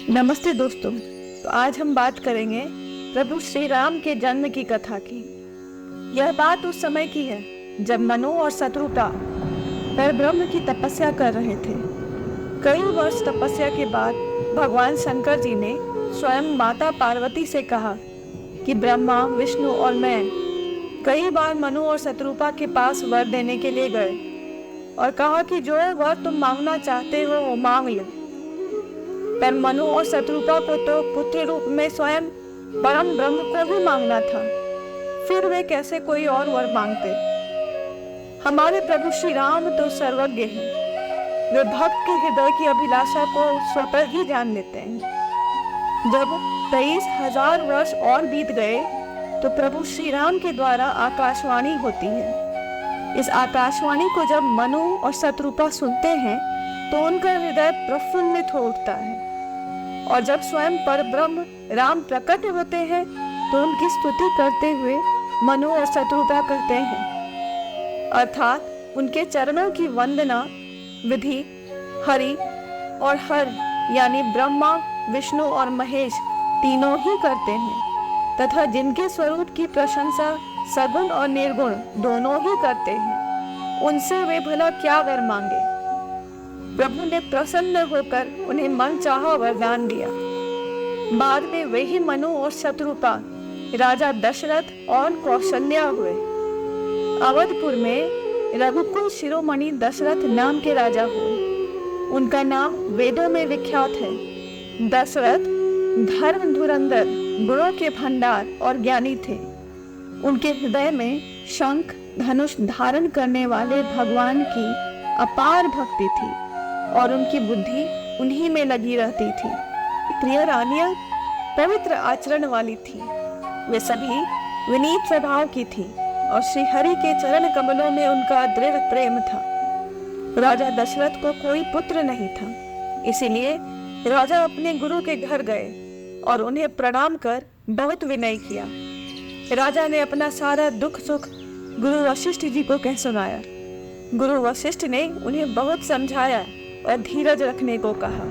नमस्ते दोस्तों। तो आज हम बात करेंगे प्रभु श्री राम के जन्म की कथा की। यह बात उस समय की है जब मनु और शत्रुता परब्रह्म की तपस्या कर रहे थे। कई वर्ष तपस्या के बाद भगवान शंकर जी ने स्वयं माता पार्वती से कहा कि ब्रह्मा, विष्णु और मैं कई बार मनु और शत्रुपा के पास वर देने के लिए गए और कहा कि जो वर तुम मांगना चाहते हो वो मांग लो। पर मनु और शत्रुपा को तो पुत्र रूप में स्वयं परम ब्रह्म को भी मांगना था, फिर वे कैसे कोई और वर मांगते। हमारे प्रभु श्री राम तो सर्वज्ञ हैं, वे भक्त के हृदय की अभिलाषा को स्वतः ही जान लेते हैं। जब 23,000 वर्ष और बीत गए तो प्रभु श्री राम के द्वारा आकाशवाणी होती है। इस आकाशवाणी को जब मनु और शत्रुपा सुनते हैं तो उनका हृदय प्रफुल्लित हो उठता है, और जब स्वयं परब्रह्म राम प्रकट होते हैं तो उनकी स्तुति करते हुए मनु और शत्रुपा कहते हैं, अर्थात उनके चरणों की वंदना विधि हरि और हर यानी ब्रह्मा, विष्णु और महेश तीनों ही करते हैं, तथा जिनके स्वरूप की प्रशंसा सगुण और निर्गुण दोनों ही करते हैं, उनसे वे भला क्या वर मांगे। प्रभु ने प्रसन्न होकर उन्हें मनचाहा वरदान दिया। बाद में वही मनु और शत्रुपा राजा दशरथ और कौशल्या हुए। अवधपुर में रघुकुल शिरोमणि दशरथ नाम के राजा हुए। उनका नाम वेदों में विख्यात है। दशरथ धर्म धुरंधर, गुणों के भंडार और ज्ञानी थे। उनके हृदय में शंख धनुष धारण करने वाले भगवान की अपार भक्ति थी और उनकी बुद्धि उन्हीं में लगी रहती थी। प्रिय रानियां पवित्र आचरण वाली थी। वे सभी विनीत स्वभाव की थी और श्री हरि के चरण कमलों में उनका दृढ़ प्रेम था। राजा दशरथ को कोई पुत्र नहीं था, इसीलिए राजा अपने गुरु के घर गए और उन्हें प्रणाम कर बहुत विनय किया। राजा ने अपना सारा दुख सुख गुरु वशिष्ठ जी को कह सुनाया। गुरु वशिष्ठ ने उन्हें बहुत समझाया और धीरज रखने को कहा।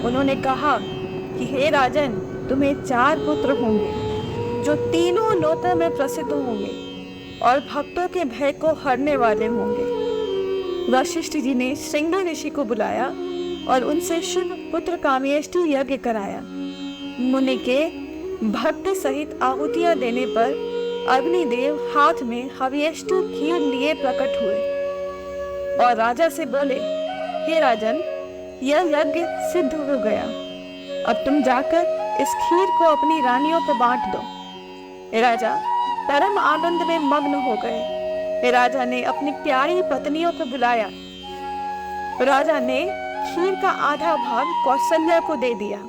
उन्होंने कहा कि हे राजन, तुम्हें 4 पुत्र होंगे जो तीनों लोकों में प्रसिद्ध होंगे और भक्तों के भय को हरने वाले होंगे। वशिष्ठ जी ने श्रृंगी ऋषि को बुलाया और उनसे शुभ पुत्र कामेष्टि यज्ञ कराया। मुनि के भक्ति सहित आहुतियां देने पर अग्निदेव हाथ में हविष्टि खीर लिए प्रकट हुए और राजा से बोले, हे राजन, यह यज्ञ सिद्ध हो गया। अब तुम जाकर इस खीर को अपनी रानियों को बांट दो। राजा परम आनंद में मग्न हो गए। राजा ने अपनी प्यारी पत्नियों को बुलाया। राजा ने खीर का आधा भाग कौशल्या को दे दिया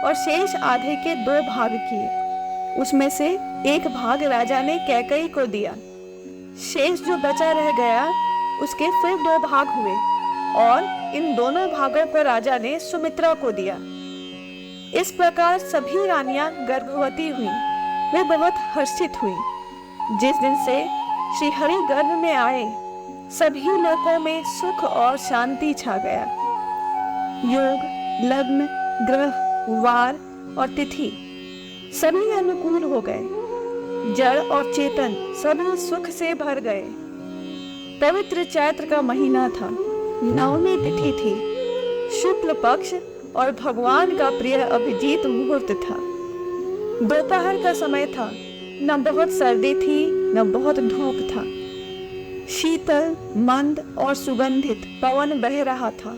और शेष आधे के 2 भाग किए। उसमें से एक भाग राजा ने कैकेयी को दिया। शेष जो बचा रह गया उसके फिर 2 भाग हुए और इन दोनों भागों पर राजा ने सुमित्रा को दिया। इस प्रकार सभी रानियां गर्भवती हुई। वे बहुत हर्षित हुई। जिस दिन से श्री हरि गर्भ में आए, सभी लोकों में सुख और शांति छा गया। योग, लग्न, ग्रह, वार और तिथि सभी अनुकूल हो गए। जड़ और चेतन सभी सुख से भर गए। पवित्र चैत्र का महीना था। नवमी तिथि थी। शुक्ल पक्ष और भगवान का प्रिय अभिजीत मुहूर्त था। दोपहर का समय था। न बहुत सर्दी थी न बहुत धूप था। शीतल, मंद और सुगंधित पवन बह रहा था।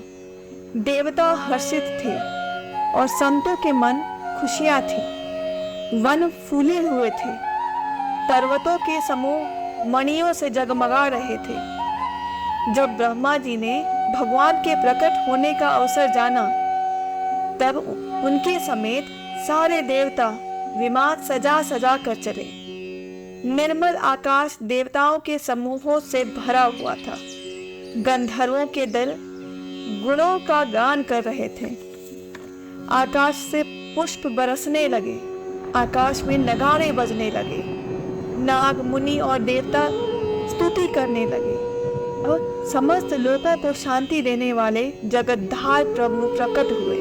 देवता हर्षित थे और संतों के मन खुशियां थी। वन फूले हुए थे। पर्वतों के समूह मणियों से जगमगा रहे थे। जब ब्रह्मा जी ने भगवान के प्रकट होने का अवसर जाना, तब उनके समेत सारे देवता विमान सजा सजा कर चले। निर्मल आकाश देवताओं के समूहों से भरा हुआ था। गंधर्वों के दल गुणों का गान कर रहे थे। आकाश से पुष्प बरसने लगे। आकाश में नगाड़े बजने लगे। नाग, मुनि और देवता स्तुति करने लगे और समस्त लोकों को शांति देने वाले जगतधार प्रभु प्रकट हुए।